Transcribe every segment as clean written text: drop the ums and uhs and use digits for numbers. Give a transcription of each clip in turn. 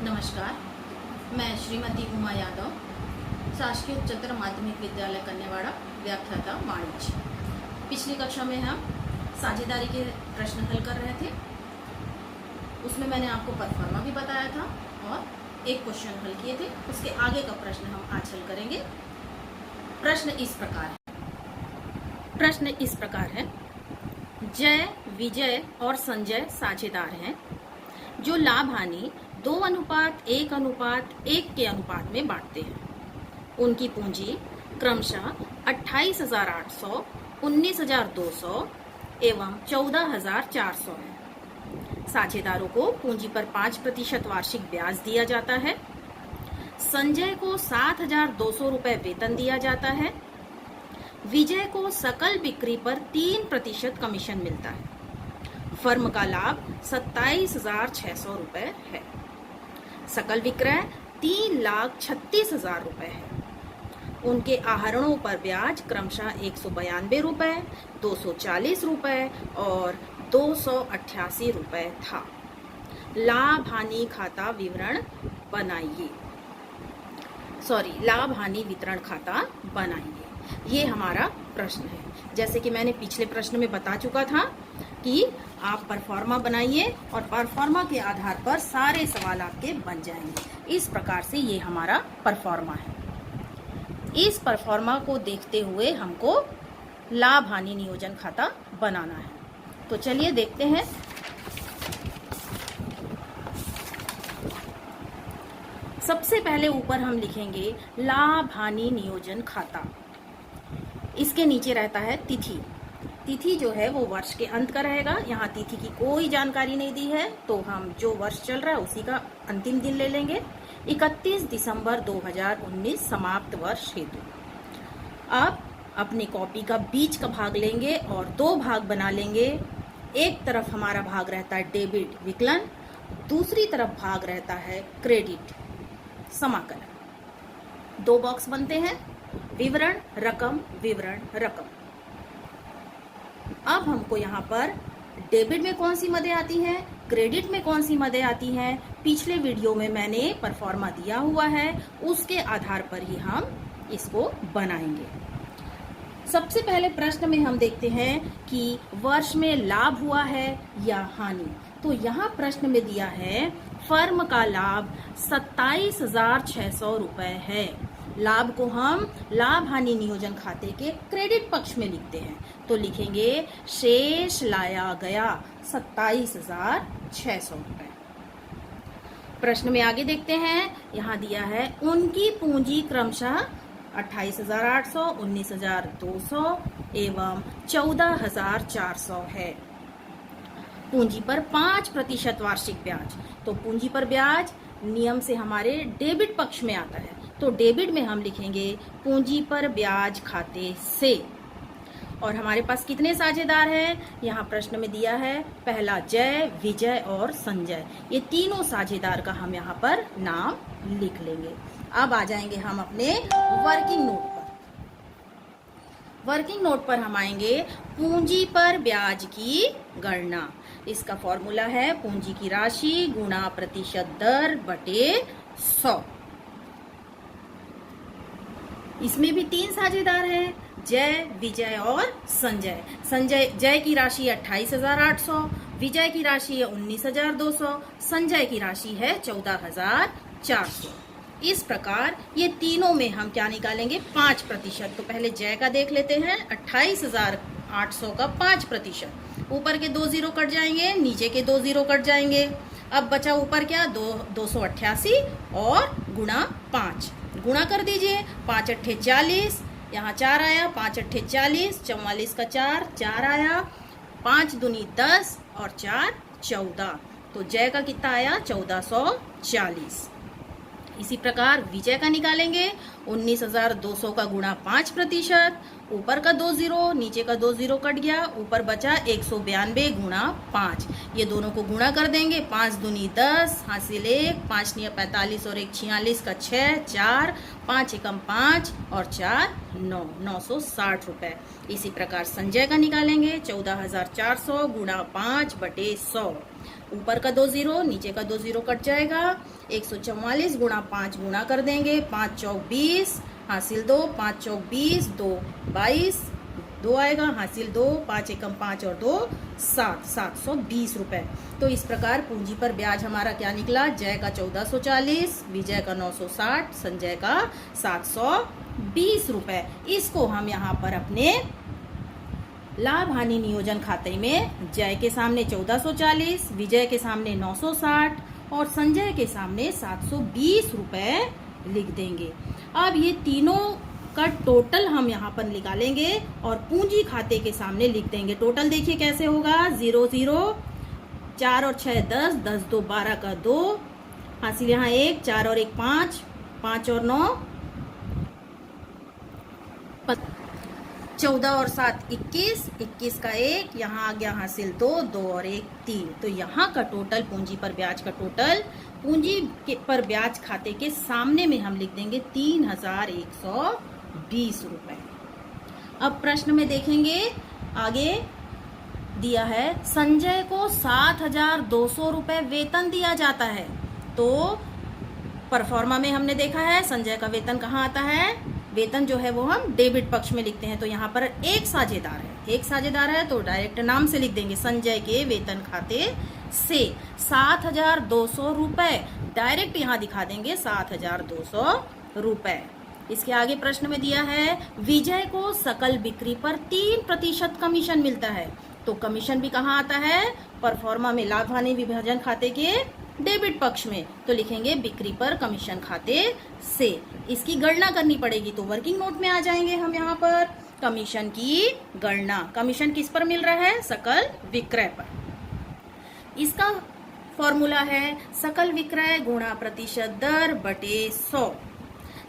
नमस्कार, मैं श्रीमती उमा यादव, शासकीय उच्चतर माध्यमिक विद्यालय कन्यावाड़ा, व्याख्याता वाणिज्य। पिछली कक्षा में हम साझेदारी के प्रश्न हल कर रहे थे। उसमें मैंने आपको परफॉर्मा भी बताया था और एक क्वेश्चन हल किए थे। उसके आगे का प्रश्न हम आज हल करेंगे। प्रश्न इस प्रकार है। जय, विजय और संजय साझेदार हैं जो लाभ हानि 2:1:1 के अनुपात में बांटते हैं। उनकी पूंजी क्रमशः 28,800, 19,200 एवं 14,400 है। साझेदारों को पूंजी पर 5% वार्षिक ब्याज दिया जाता है। संजय को 7,200 रुपए वेतन दिया जाता है। विजय को सकल बिक्री पर 3% कमीशन मिलता है। फर्म का लाभ 27,600 रुपए है। सकल विक्रय 3,36,000 रुपए है। उनके आहरणों पर ब्याज क्रमशः 192 रुपए, 240 रुपए और 288 रुपए था। लाभ हानि खाता विवरण बनाइए। लाभ हानि वितरण खाता बनाइए। ये हमारा प्रश्न है। जैसे कि मैंने पिछले प्रश्न में बता चुका था कि आप परफॉर्मा बनाइए और परफॉर्मा के आधार पर सारे सवाल आपके बन जाएंगे। इस प्रकार से ये हमारा परफॉर्मा है। इस परफॉर्मा को देखते हुए हमको लाभ हानि नियोजन खाता बनाना है। तो चलिए देखते हैं। सबसे पहले ऊपर हम लिखेंगे लाभ हानि नियोजन खाता। इसके नीचे रहता है तिथि। तिथि जो है वो वर्ष के अंत का रहेगा। यहाँ तिथि की कोई जानकारी नहीं दी है, तो हम जो वर्ष चल रहा है उसी का अंतिम दिन ले लेंगे। 31 दिसंबर 2019 समाप्त वर्ष हेतु। अब अपनी कॉपी का बीच का भाग लेंगे और 2 भाग बना लेंगे। एक तरफ हमारा भाग रहता है डेबिट विकलन, दूसरी तरफ भाग रहता है क्रेडिट समाकलन। 2 बॉक्स बनते हैं, विवरण रकम, विवरण रकम। अब हमको यहाँ पर डेबिट में कौन सी मदें आती हैं, क्रेडिट में कौन सी मदें आती हैं, पिछले वीडियो में मैंने परफॉर्मा दिया हुआ है, उसके आधार पर ही हम इसको बनाएंगे। सबसे पहले प्रश्न में हम देखते हैं कि वर्ष में लाभ हुआ है या हानि। तो यहाँ प्रश्न में दिया है फर्म का लाभ 27,600 रुपए है। लाभ को हम लाभ हानि नियोजन खाते के क्रेडिट पक्ष में लिखते हैं, तो लिखेंगे शेष लाया गया 27,600 रुपए। प्रश्न में आगे देखते हैं। यहाँ दिया है उनकी पूंजी क्रमशः 28,800, 19,200 एवं 14,400 है। पूंजी पर 5% वार्षिक ब्याज। तो पूंजी पर ब्याज नियम से हमारे डेबिट पक्ष में आता है, तो डेबिट में हम लिखेंगे पूंजी पर ब्याज खाते से। और हमारे पास कितने साझेदार हैं? यहाँ प्रश्न में दिया है पहला जय, विजय और संजय। ये तीनों साझेदार का हम यहाँ पर नाम लिख लेंगे। अब आ जाएंगे हम अपने वर्किंग नोट पर। वर्किंग नोट पर हम आएंगे पूंजी पर ब्याज की गणना। इसका फॉर्मूला है पूंजी की राशि गुणा प्रतिशत दर बटे 100। इसमें भी 3 साझेदार हैं, जय, विजय और संजय। जय की राशि 28,800, विजय की राशि है 19,200, संजय की राशि है 14,400। इस प्रकार ये तीनों में हम क्या निकालेंगे? 5%। तो पहले जय का देख लेते हैं। 28,800 का 5%। ऊपर के 2 जीरो कट जाएंगे, नीचे के 2 जीरो कट जाएंगे। अब बचा ऊपर क्या? 288 और गुणा 5। गुणा कर दीजिए। 5 अट्ठे 40, यहाँ 4 आया, 5 अट्ठे 40, 44 का 4 आया, 5 दूनी 10 और 4 14। तो जय का कितना आया? 1440। इसी प्रकार विजय का निकालेंगे। 19,200 का गुणा 5%। ऊपर का 2 जीरो, नीचे का 2 जीरो कट गया, ऊपर बचा 192 गुणा 5। ये दोनों को गुणा कर देंगे। 5 दूनी 10, हासिल 1, 5 निया 45 और 1 46 का 6, 4, 5 एकम 5 और 4 9, 960 रुपए। इसी प्रकार संजय का निकालेंगे। 14,400 गुणा 5 बटे 100। ऊपर का 2 जीरो, नीचे का 2 जीरो कट जाएगा। 144 गुणा 5 गुणा कर देंगे, 5 चौक 20 हासिल 2, 5 चौक 20, 2 22, 2 आएगा हासिल 2, 5 एकम 5 और 2 7, 720 रुपए। तो इस प्रकार पूंजी पर ब्याज हमारा क्या निकला, जय का 1440, विजय का 960, संजय का 720 रुपए। इसको हम यहाँ पर अपने लाभ हानि नियोजन खाते में जय के सामने 1440, विजय के सामने 960 और संजय के सामने 720 रुपए लिख देंगे। अब ये तीनों का टोटल हम यहाँ पर निकालेंगे और पूंजी खाते के सामने लिख देंगे। टोटल देखिए कैसे होगा, 0 0, 4 और 6 10, 10 2 12 का 2 हासिल यहाँ 1, 4 और 1 5, 5 और 9 14 और 7 21, 21 का 1 यहाँ आ गया हासिल 2, 2 और 1 3। तो यहाँ का टोटल पूंजी पर ब्याज का टोटल पूंजी पर ब्याज खाते के सामने में हम लिख देंगे 3120 रुपए। अब प्रश्न में देखेंगे आगे दिया है संजय को 7200 रुपए वेतन दिया जाता है। तो परफॉर्मा में हमने देखा है संजय का वेतन कहाँ आता है, वेतन जो है वो हम डेबिट पक्ष में लिखते हैं। तो यहाँ पर एक साझेदार है, तो डायरेक्ट नाम से लिख देंगे संजय के वेतन खाते से 7200 रुपए, डायरेक्ट यहाँ दिखा देंगे 7200 रुपए। इसके आगे प्रश्न में दिया है विजय को सकल बिक्री पर 3% कमीशन मिलता है। तो कमीशन भी कहाँ आता है, परफॉर्मा में लाभ हानि विभाजन खाते के डेबिट पक्ष में। तो लिखेंगे बिक्री पर कमीशन खाते से। इसकी गणना करनी पड़ेगी, तो वर्किंग नोट में आ जाएंगे हम यहाँ पर। कमीशन की गणना, कमीशन किस पर मिल रहा है, सकल विक्रय पर। इसका फॉर्मूला है सकल विक्रय गुणा प्रतिशत दर बटे 100।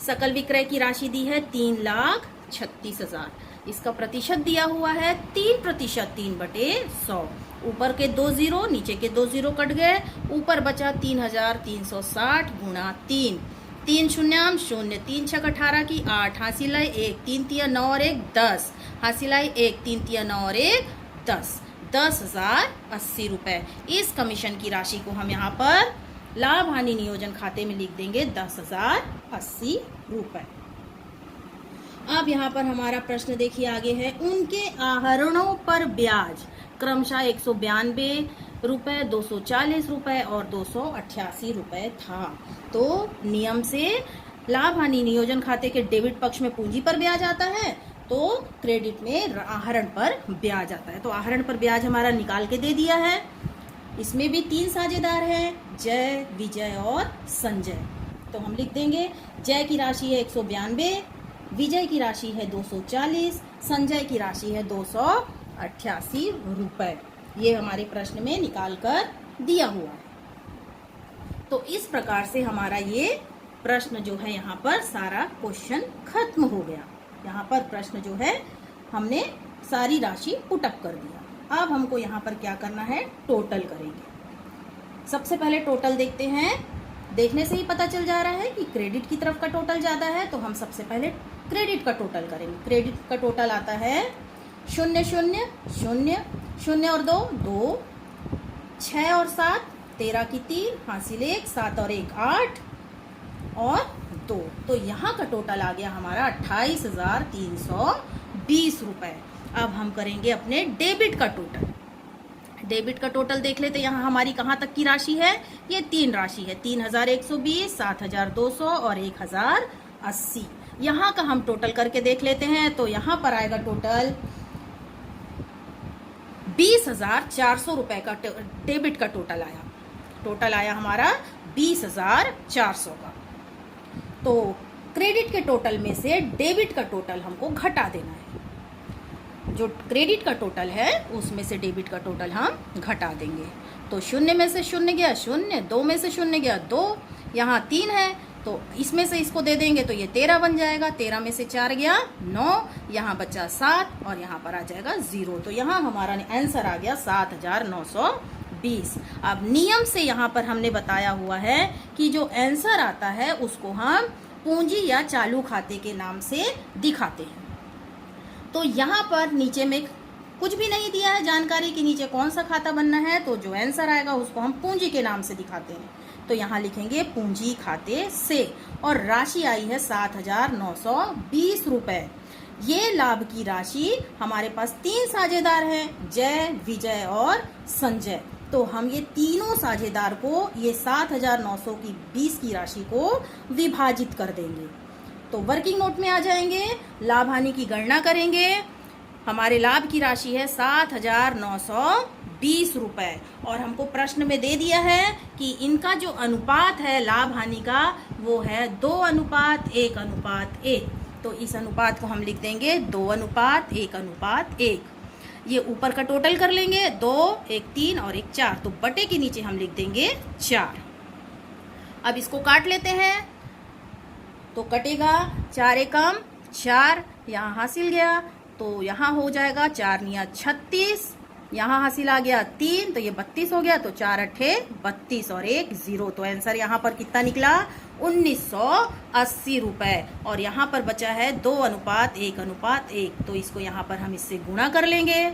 सकल विक्रय की राशि दी है 3,36,000, इसका प्रतिशत दिया हुआ है 3%, 3/100। ऊपर के 2 जीरो, नीचे के 2 जीरो कट गए, ऊपर बचा 3,360 गुणा 3, 3 शून्याम 0, 3 छक 18 की 8 हासिल है 1, 3 तिया 9 और 1 10 हासिल है 1, 3 तिया 9 और 1 10, 10,080 रुपए। इस कमीशन की राशि को हम यहाँ पर लाभ हानि नियोजन खाते में लिख देंगे 10,080 रुपए। अब यहाँ पर हमारा प्रश्न देखिए आगे है उनके आहरणों पर ब्याज क्रमशः 192 रुपए, 240 रुपए और 288 रुपए था। तो नियम से लाभ हानि नियोजन खाते के डेबिट पक्ष में पूंजी पर ब्याज आता है, तो क्रेडिट में आहरण पर ब्याज आता है। तो आहरण पर ब्याज हमारा निकाल के दे दिया है। इसमें भी 3 साझेदार हैं, जय, विजय और संजय। तो हम लिख देंगे जय की राशि है 192, विजय की राशि है 240, संजय की राशि है 288 रुपए। ये हमारे प्रश्न में निकाल कर दिया हुआ है। तो इस प्रकार से हमारा ये प्रश्न जो है यहाँ पर सारा क्वेश्चन खत्म हो गया। यहाँ पर प्रश्न जो है हमने सारी राशि पुटअप कर दिया। अब हमको यहाँ पर क्या करना है, टोटल करेंगे। सबसे पहले टोटल देखते हैं। देखने से ही पता चल जा रहा है कि क्रेडिट की तरफ का टोटल ज्यादा है, तो हम सबसे पहले क्रेडिट का टोटल करेंगे। क्रेडिट का टोटल आता है 0 0 0 0 और 2 2, 6 और 7 13 की 3 हासिल 1, 7 और 1 8 और 2। तो यहाँ का टोटल आ गया हमारा 28,320 रुपए। अब हम करेंगे अपने डेबिट का टोटल। डेबिट का टोटल देख लेते, यहाँ हमारी कहाँ तक की राशि है, ये 3 राशि है, 3,120, 7,200 और 1,080। यहाँ का हम टोटल करके देख लेते हैं। तो यहाँ पर आएगा टोटल 20,400 रुपए का डेबिट का टोटल आया। टोटल आया हमारा 20,400 का। तो क्रेडिट के टोटल में से डेबिट का टोटल हमको घटा देना है। जो क्रेडिट का टोटल है उसमें से डेबिट का टोटल हम घटा देंगे। तो 0 में से 0 गया 0, 2 में से 0 गया 2, यहाँ 3 है तो इसमें से इसको दे देंगे तो ये 13 बन जाएगा। 13 में से 4 गया 9, यहाँ बचा 7 और यहाँ पर आ जाएगा 0। तो यहाँ हमारा आंसर आ गया 7,920। अब नियम से यहाँ पर हमने बताया हुआ है कि जो आंसर आता है उसको हम पूंजी या चालू खाते के नाम से दिखाते हैं। तो यहाँ पर नीचे में कुछ भी नहीं दिया है जानकारी के नीचे कौन सा खाता बनना है, तो जो आंसर आएगा उसको हम पूंजी के नाम से दिखाते हैं। तो यहाँ लिखेंगे पूंजी खाते से, और राशि आई है 7,920 रुपए। ये लाभ की राशि, हमारे पास 3 साझेदार हैं, जय, विजय और संजय। तो हम ये तीनों साझेदार को ये 7,920 की राशि को विभाजित कर देंगे। तो वर्किंग नोट में आ जाएंगे, लाभ हानि की गणना करेंगे। हमारे लाभ की राशि है 7,920 रुपए, और हमको प्रश्न में दे दिया है कि इनका जो अनुपात है लाभ हानि का वो है 2:1:1। तो इस अनुपात को हम लिख देंगे 2:1:1। ये ऊपर का टोटल कर लेंगे, 2, 1 3 और 1 4, तो बटे के नीचे हम लिख देंगे 4। अब इसको काट लेते हैं, तो कटेगा 4 एकम 4, यहाँ हासिल गया, तो यहाँ हो जाएगा 4 निया 36, यहाँ हासिल आ गया 3, तो ये 32 हो गया, तो 4 अट्ठे 32 और 1 0। तो आंसर यहाँ पर कितना निकला, 1980 रुपए। और यहाँ पर बचा है 2:1:1, तो इसको यहाँ पर हम इससे गुणा कर लेंगे।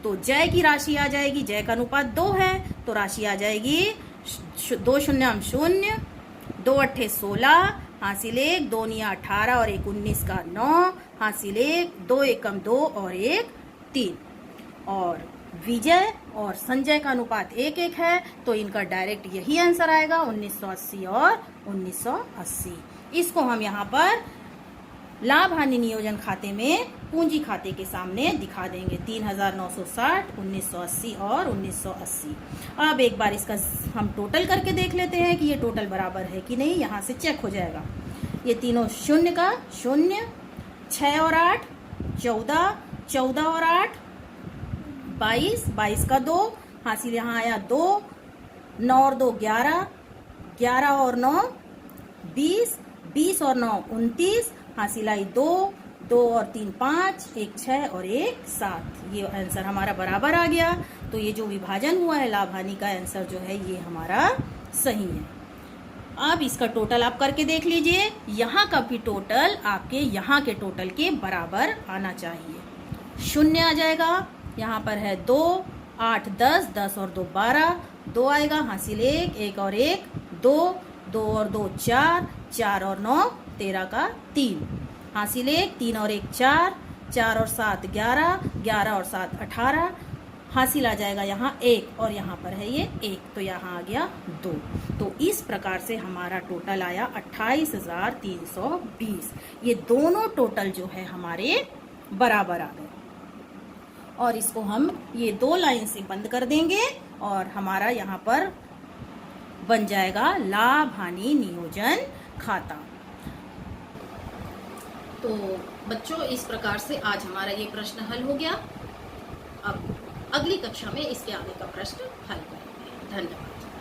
तो जय की राशि आ जाएगी, जय का अनुपात 2 है, तो राशि आ जाएगी 2 0 0, 2 अट्ठे 16, हासिल 1, 2 निया 18 और 1 19 का 9, हासिल 1, 2 एकम 2 और 1 3। और विजय और संजय का अनुपात 1:1 है, तो इनका डायरेक्ट यही आंसर आएगा 1980 और 1980। इसको हम यहाँ पर लाभ हानि नियोजन खाते में पूंजी खाते के सामने दिखा देंगे, 3,960, 1980 और 1980। अब एक बार इसका हम टोटल करके देख लेते हैं कि ये टोटल बराबर है कि नहीं, यहाँ से चेक हो जाएगा। ये तीनों 0 का 0, 6 और 8 14, 14 और 8 22, 22 का 2, हासिल यहाँ आया 2, 9 और 2 11, 11 और 9 20, 20 और 9 29, हासिल आई 2, 2 और 3 5, 1 6 और 1 7। ये आंसर हमारा बराबर आ गया। तो ये जो विभाजन हुआ है लाभ हानि का आंसर जो है ये हमारा सही है। अब इसका टोटल आप करके देख लीजिए, यहाँ का भी टोटल आपके यहाँ के टोटल के बराबर आना चाहिए। 0 आ जाएगा, यहाँ पर है 2, 8 10, 10 और 2 12, 2 आएगा, हासिल 1, 1 और 1 2, 2 और 2 4, 4 और 9 13 का 3, हासिल 1, 3 और 1 4, 4 और 7 11, 11 और 7 18, हासिल आ जाएगा यहाँ 1 और यहाँ पर है ये 1, तो यहाँ आ गया 2। तो इस प्रकार से हमारा टोटल आया 28,320। ये दोनों टोटल जो है हमारे बराबर आ गए, और इसको हम ये 2 लाइन से बंद कर देंगे और हमारा यहाँ पर बन जाएगा लाभ हानि नियोजन खाता। तो बच्चों इस प्रकार से आज हमारा ये प्रश्न हल हो गया। अब अगली कक्षा में इसके आगे का प्रश्न हल करेंगे। धन्यवाद।